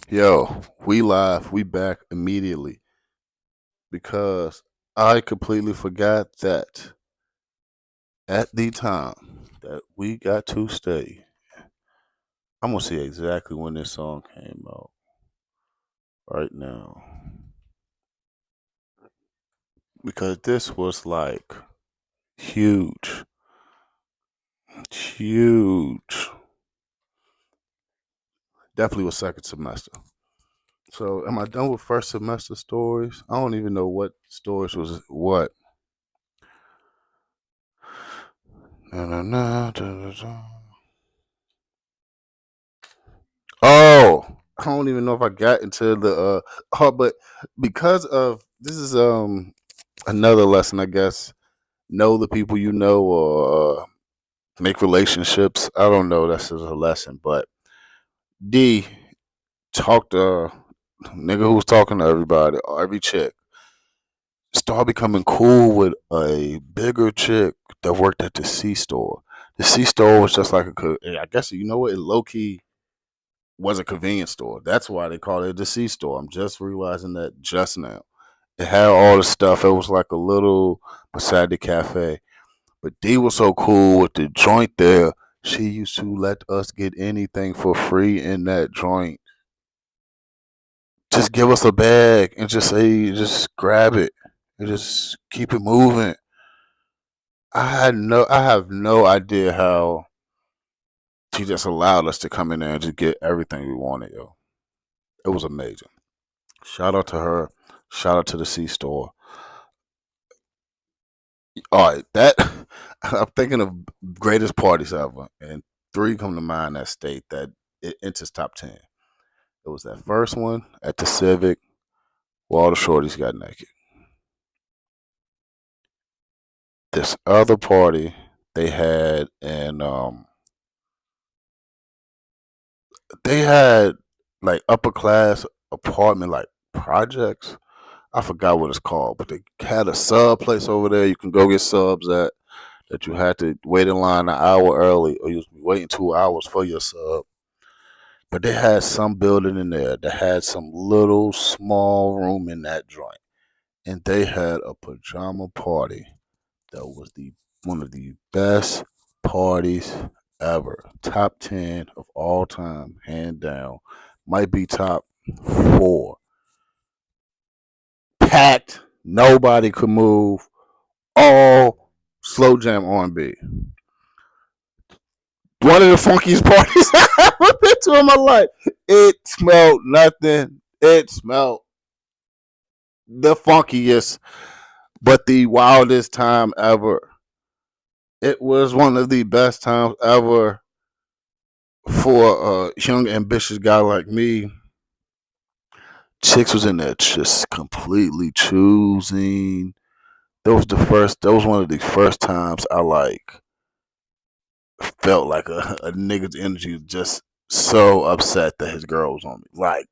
Yo, we live. We back immediately because I completely forgot that at the time that we got to stay. I'm gonna see exactly when this song came out right now because this was like huge, huge. Definitely was second semester. So, am I done with first semester stories? I don't even know what stories was what. Na, na, na, da, da, da. Oh, I don't even know if I got into the but because of this is another lesson, I guess. Know the people you know or make relationships. I don't know. That's just a lesson, but D talked to nigga who was talking to everybody, every chick. Started becoming cool with a bigger chick that worked at the C store. The C store was just like I guess you know what, it low key was a convenience store. That's why they call it the C store. I'm just realizing that just now. It had all the stuff. It was like a little beside the cafe. But D was so cool with the joint there. She used to let us get anything for free in that joint. Just give us a bag and just say, just grab it and just keep it moving. I have no idea how she just allowed us to come in there and just get everything we wanted, yo. It was amazing. Shout out to her. Shout out to the C store. All right, that I'm thinking of greatest parties ever, and three come to mind that state that it enters top 10. It was that first one at the Civic where all the shorties got naked. This other party they had, and they had like upper class apartment like projects. I forgot what it's called, but they had a sub place over there. You can go get subs at that you had to wait in line an hour early, or you was waiting 2 hours for your sub. But they had some building in there that had some little small room in that joint, and they had a pajama party that was the one of the best parties ever. Top 10 of all time, hand down. Might be top four. Packed, nobody could move. All slow jam R&B. One of the funkiest parties I ever been to in my life. It smelled nothing. It smelled the funkiest, but the wildest time ever. It was one of the best times ever for a young, ambitious guy like me. Chicks was in there just completely choosing. That was one of the first times I like felt like a nigga's energy was just so upset that his girl was on me. Like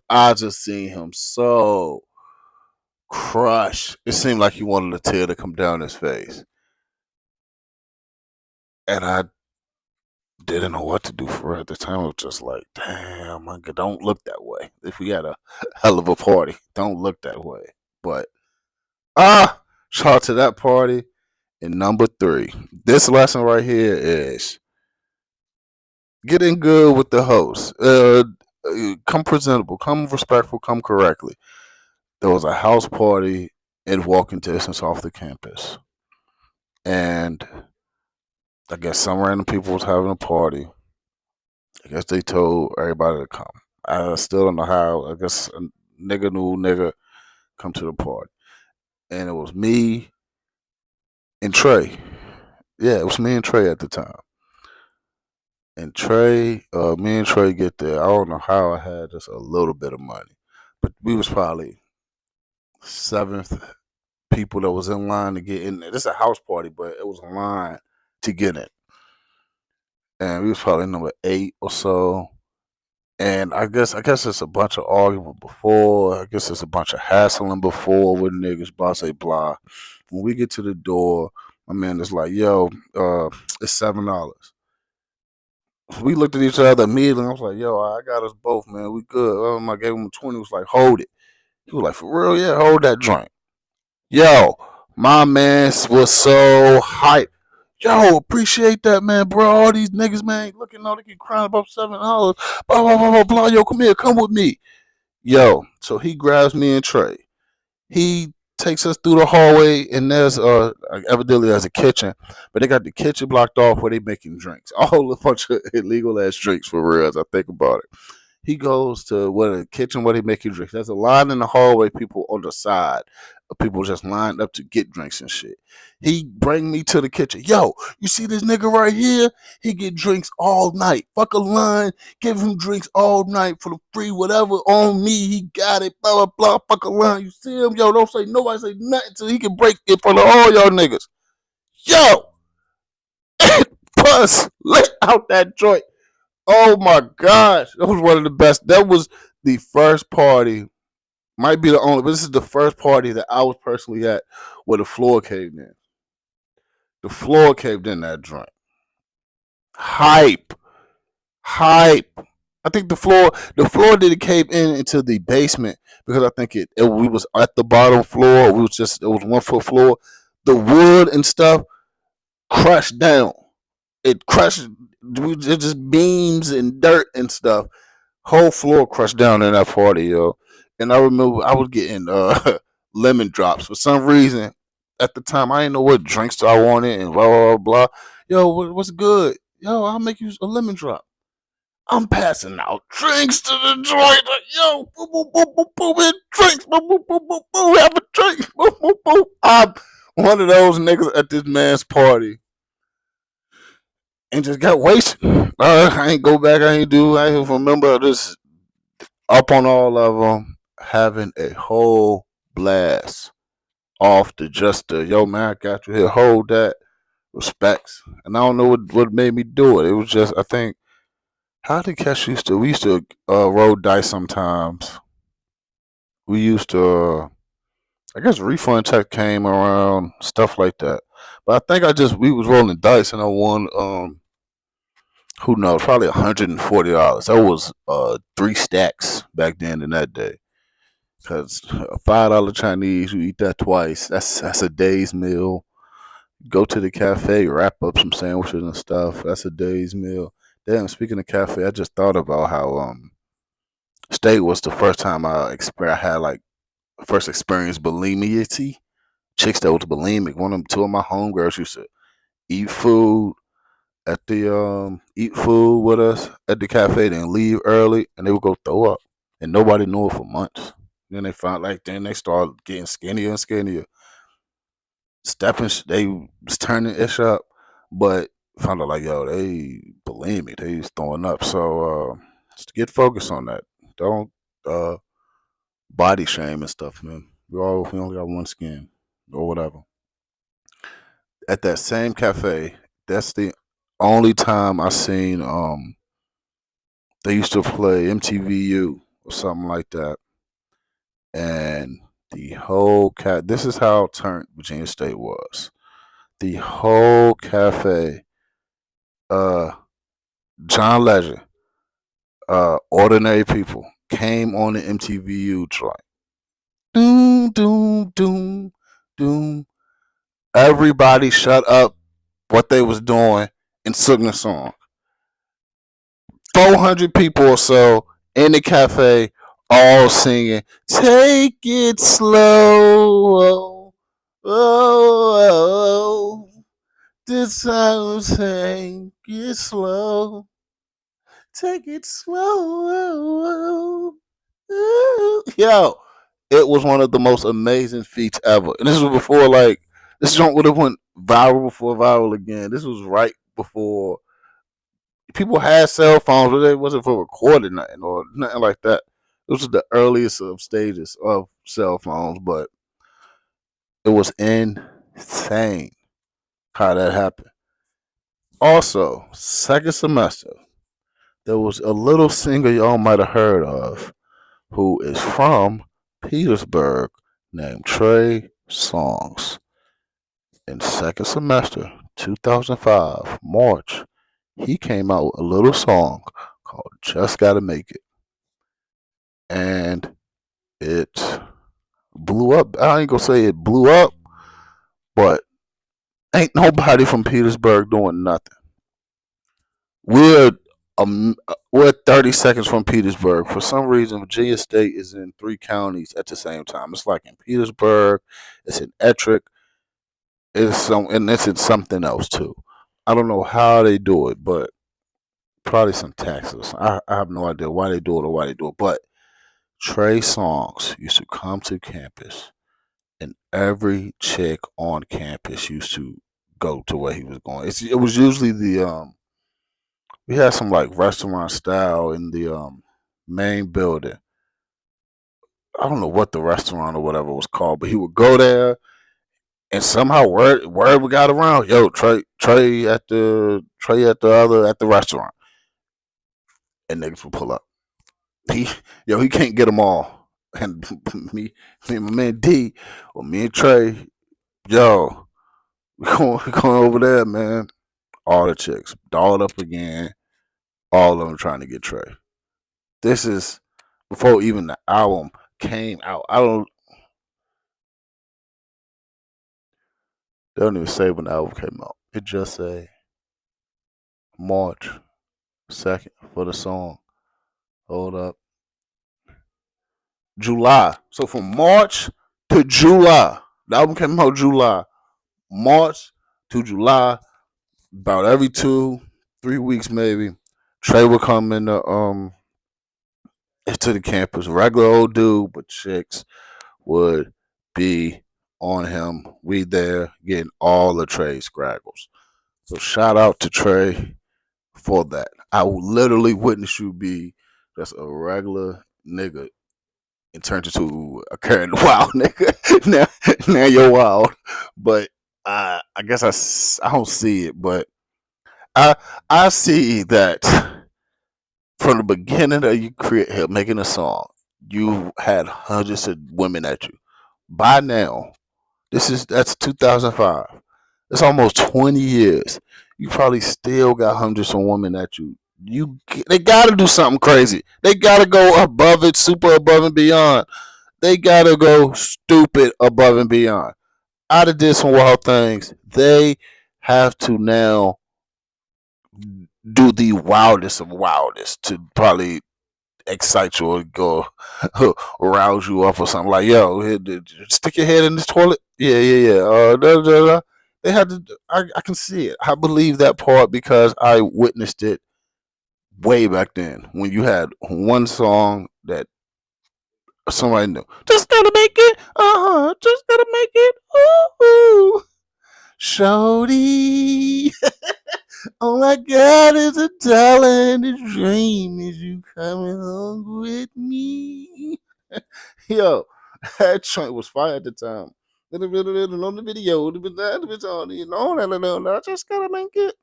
I just seen him so crushed. It seemed like he wanted a tear to come down his face. And I didn't know what to do for her at the time. I was just like, damn, my God, don't look that way. If we had a hell of a party, don't look that way. But shout out to that party. And number three, this lesson right here is getting good with the host. Come presentable, come respectful, come correctly. There was a house party in walking distance off the campus, and I guess some random people was having a party. I guess they told everybody to come. I still don't know how. I guess a nigga knew nigga come to the party, and it was me and Trey. Yeah, it was me and Trey at the time. And me and Trey get there. I don't know how I had just a little bit of money, but we was probably seventh people that was in line to get in there. This is a house party, but it was a line to get in, and we was probably number eight or so. And I guess it's a bunch of argument before. I guess it's a bunch of hassling before with niggas. Blah say blah. When we get to the door, my man is like, "Yo, it's $7." We looked at each other immediately. I was like, "Yo, I got us both, man. We good." I gave him a 20. He was like, "Hold it." He was like, "For real? Yeah, hold that drink." Yo, my man was so hype. Yo, appreciate that, man, bro. All these niggas, man, looking all they keep crying about $7. Blah blah blah blah blah. Yo, come here, come with me. Yo, so he grabs me and Trey. He takes us through the hallway, and there's evidently there's a kitchen, but they got the kitchen blocked off where they making drinks. All a bunch of illegal ass drinks for real. As I think about it. He goes to what a kitchen where they make you drinks. There's a line in the hallway, people on the side, people just lined up to get drinks and shit. He bring me to the kitchen. Yo, you see this nigga right here? He get drinks all night. Fuck a line, give him drinks all night for the free, whatever on me. He got it. Blah blah blah. Fuck a line. You see him? Yo, don't say nobody say nothing till he can break in front of all y'all niggas. Yo, plus let out that joint. Oh my gosh, that was one of the best. That was the first party, might be the only, but this is the first party that I was personally at where the floor caved in. The floor caved in that joint. Hype, hype. I think the floor didn't cave in into the basement because I think we was at the bottom floor. It was 1 foot floor. The wood and stuff crushed down. It crushed. It just beams and dirt and stuff. Whole floor crushed down in that party, yo. And I remember I was getting lemon drops for some reason. At the time, I didn't know what drinks I wanted and blah blah blah. Blah. Yo, what's good? Yo, I'll make you a lemon drop. I'm passing out drinks to the joint. Like, yo, boom, boom, boom, boom, boom, and drinks. Boom, boom, boom, boom, boom, have a drink. Boom, boom, boom. I'm one of those niggas at this man's party and just got wasted. I ain't go back. I ain't remember this up on all of them, having a whole blast off the just the yo man, I got you here, hold that, respects. And I don't know what made me do it. It was just I think how did Cash used to we used to roll dice sometimes. We used to I guess refund check came around, stuff like that. But I think we was rolling dice and I won who knows, probably $140. That was 3 stacks back then in that day. Cause a $5 Chinese, you eat that twice. That's a day's meal. Go to the cafe, wrap up some sandwiches and stuff. That's a day's meal. Damn. Speaking of cafe, I just thought about how steak was the first time I had like first experience bulimity. Chicks that was bulimic. Two of my homegirls used to eat food eat food with us at the cafe, then leave early, and they would go throw up, and nobody knew it for months. Then they started getting skinnier and skinnier. They was turning ish up, but found out like yo, they bulimic, they was throwing up. So just get focused on that. Don't uh body shame and stuff, man. We only got one skin or whatever. At that same cafe, that's the only time I seen they used to play MTVU or something like that, and the whole cat. This is how turned Virginia State was. The whole cafe, uh, John Legend, ordinary people came on the MTVU train. Doom, doom, doom, doom. Everybody shut up what they was doing and sung the song. 400 people or so in the cafe, all singing, "Take it slow, oh, oh, oh. This time take it slow, take it slow, oh, oh, oh." Yo, it was one of the most amazing feats ever, and this was before this joint would have went viral before viral again. This was right before people had cell phones, but it wasn't for recording nothing or nothing like that. This was the earliest of stages of cell phones, but it was insane how that happened. Also, second semester, there was a little singer y'all might have heard of who is from Petersburg named Trey Songs. In second semester, 2005, March, He came out with a little song called "Just Gotta Make It," and it blew up. I ain't gonna say it blew up, but ain't nobody from Petersburg doing nothing. We're we're 30 seconds from Petersburg. For some reason, Virginia State is in three counties at the same time. It's like in Petersburg, it's in Ettrick, and it's in something else too. I don't know how they do it, but probably some taxes. I have no idea why they do it or why they do it. But Trey Songz used to come to campus, and every chick on campus used to go to where he was going. It was usually the we had some like restaurant style in the main building. I don't know what the restaurant or whatever was called, but he would go there, and somehow word we got around. Yo, Trey at the restaurant, and niggas would pull up. He he can't get them all. And me and my man D, or me and Trey, yo, we going over there, man. All the chicks dolled up again. All of them trying to get Trey. This is before even the album came out. They don't even say when the album came out. It just say March 2nd for the song. Hold up. July. So from March to July. The album came out July. March to July. About every 2, 3 weeks maybe. Trey would come into the campus. Regular old dude, but chicks would be on him. We there getting all the Trey scraggles. So shout out to Trey for that. I will literally witness you be just a regular nigga and turn into a current wild nigga. Now you're wild, but I guess I don't see it, but I I see that from the beginning of you create making a song, you had hundreds of women at you. By now, that's 2005. It's almost 20 years. You probably still got hundreds of women at you. They got to do something crazy. They got to go above it, super above and beyond. They got to go stupid above and beyond. I done did some wild things. They have to now do the wildest of wildest to probably excite you or go rouse you up or something like, yo, stick your head in this toilet. Yeah, yeah, yeah. Da, da, da. They had to. I can see it. I believe that part because I witnessed it way back then when you had one song that somebody knew. Just gotta make it. Just gotta make it. Ooh, shorty. All I got is a dollar and a dream. Is you coming home with me? Yo, that joint was fire at the time. On the video, I just gotta make it.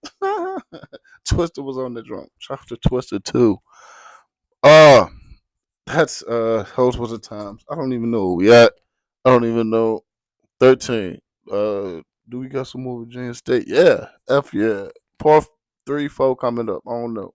Twister was on the drum. Shout out to Twister too. Uh that's those was the times. I don't even know where we at. I don't even know. 13. Do we got some more Virginia State? Yeah. F yeah. Part 3, 4 coming up. I don't know.